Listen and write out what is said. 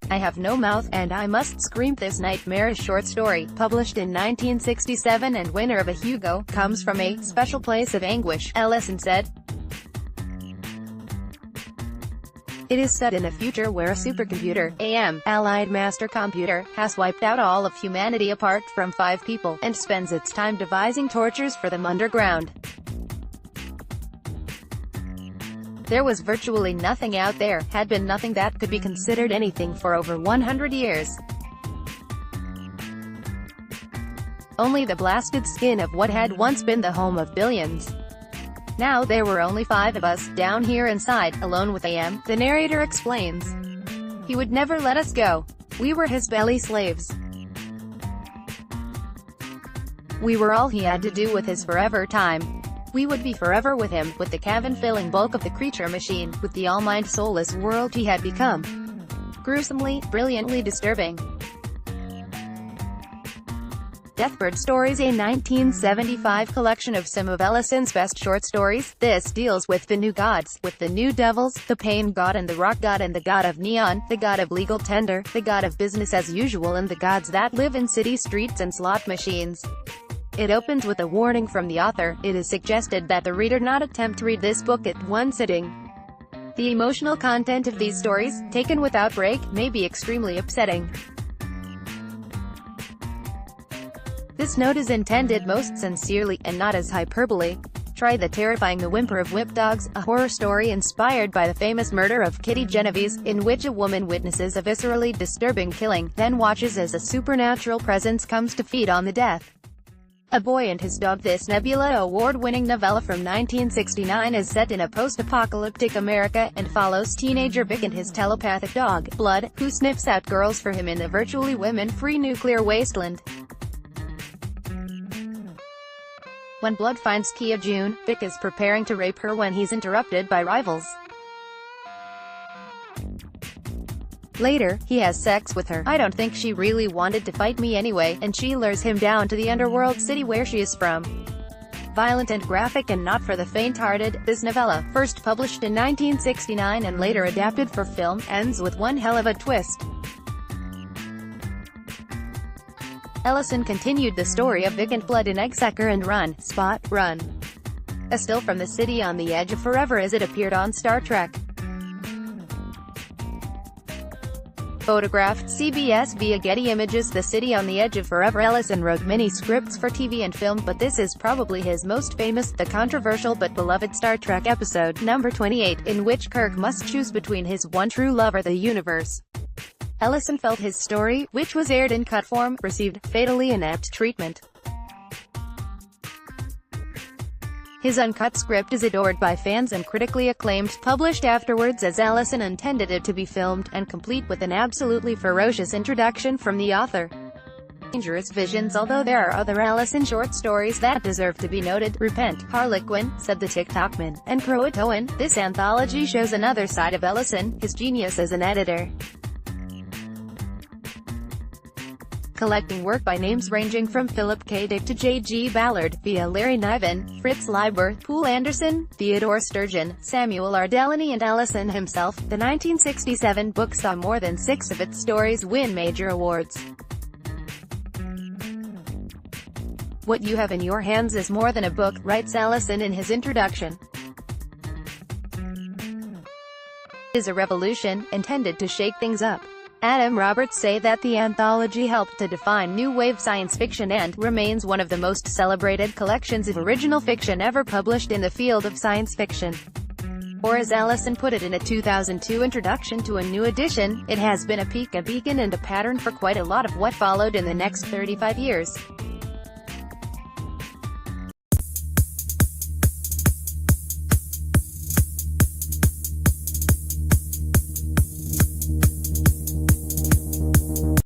I Have No Mouth, and I Must ScreamThis nightmarish short story, published in 1967 and winner of a Hugo, comes from a special place of anguish, Ellison said. It is set in a future where a supercomputer, AM, Allied Mastercomputer, has wiped out all of humanity apart from 5 people, and spends its time devising tortures for them underground. There was virtually nothing out there, had been nothing that could be considered anything for over 100 years. Only the blasted skin of what had once been the home of billions. Now there were only 5 of us, down here inside, alone with AM, the narrator explains. He would never let us go. We were his belly slaves. We were all he had to do with his forever time. We would be forever with him, with the cavern-filling bulk of the creature machine, with the all-mind soulless world he had become. Gruesomely, brilliantly disturbing. Deathbird Stories, a 1975 collection of some of Ellison's best short stories. This deals with the new gods, with the new devils, the pain god and the rock god and the god of neon, the god of legal tender, the god of business as usual and the gods that live in city streets and slot machines. It opens with a warning from the author. It is suggested that the reader not attempt to read this book at one sitting. The emotional content of these stories, taken without break, may be extremely upsetting. This note is intended most sincerely, and not as hyperbole. Try The Terrifying The Whimper of Whip Dogs, a horror story inspired by the famous murder of Kitty Genovese, in which a woman witnesses a viscerally disturbing killing, then watches as a supernatural presence comes to feed on the death. A Boy and His Dog. This Nebula award-winning novella from 1969 is set in a post-apocalyptic America, and follows teenager Vic and his telepathic dog, Blood, who sniffs out girls for him in the virtually women-free nuclear wasteland. When Blood finds Kia June, Vic is preparing to rape her when he's interrupted by rivals. Later, he has sex with her. I don't think she really wanted to fight me anyway, and she lures him down to the underworld city where she is from. Violent and graphic and not for the faint-hearted, this novella, first published in 1969 and later adapted for film, ends with one hell of a twist. Ellison continued the story of Vic and Blood in Eggssucker and Run, Spot, Run. A still from the city on the edge of forever as it appeared on Star Trek. Photographed CBS via Getty Images. The City on the Edge of Forever. Ellison wrote many scripts for TV and film, but this is probably his most famous, the controversial but beloved Star Trek episode, number 28, in which Kirk must choose between his one true love or the universe. Ellison felt his story, which was aired in cut form, received fatally inept treatment. His uncut script is adored by fans and critically acclaimed, published afterwards as Ellison intended it to be filmed, and complete with an absolutely ferocious introduction from the author. Dangerous visions. Although there are other Ellison short stories that deserve to be noted, Repent, Harlequin, said the TikTokman, and Croatoan, this anthology shows another side of Ellison, his genius as an editor. Collecting work by names ranging from Philip K. Dick to J.G. Ballard, via Larry Niven, Fritz Leiber, Poul Anderson, Theodore Sturgeon, Samuel R. Delany and Ellison himself, the 1967 book saw more than 6 of its stories win major awards. What you have in your hands is more than a book, writes Ellison in his introduction. It is a revolution, intended to shake things up. Adam Roberts say that the anthology helped to define new wave science fiction and remains one of the most celebrated collections of original fiction ever published in the field of science fiction. Or as Ellison put it in a 2002 introduction to a new edition, it has been a beacon and a pattern for quite a lot of what followed in the next 35 years.